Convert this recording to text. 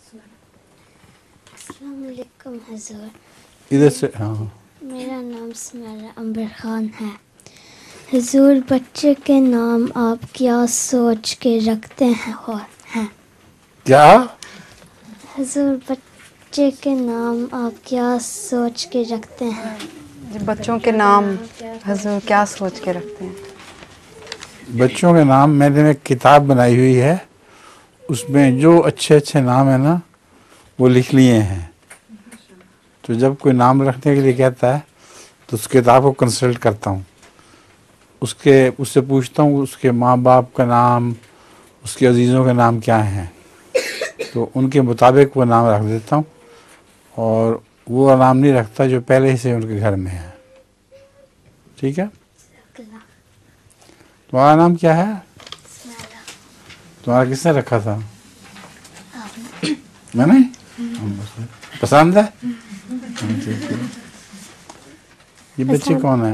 السلام علیکم حضور. ادھر سے. ہاں. میرا نام سمیرہ عنبر خان ہے. حضور بچے کے نام آپ کیا سوچ کے رکھتے ہیں؟ کیا؟ حضور بچے کے نام آپ کیا سوچ کے رکھتے ہیں؟ بچوں کے نام حضور کیا سوچ کے رکھتے ہیں؟ بچوں کے نام میں نے ایک کتاب بنائی ہوئی ہے، اس میں جو اچھے اچھے نام ہیں نا وہ لکھ لیے ہیں. تو جب کوئی نام رکھنے کے لیے کہتا ہے تو اس کتاب کو کنسلٹ کرتا ہوں، اس سے پوچھتا ہوں اس کے ماں باپ کا نام، اس کے عزیزوں کے نام کیا ہیں، تو ان کے مطابق وہ نام رکھ دیتا ہوں، اور وہ نام نہیں رکھتا جو پہلے سے ان کے گھر میں ہے. ٹھیک ہے؟ تمہارا نام کیا ہے؟ تمہارا کس نے رکھا تھا؟ میں نے. پسند ہے؟ یہ بچے کون ہے؟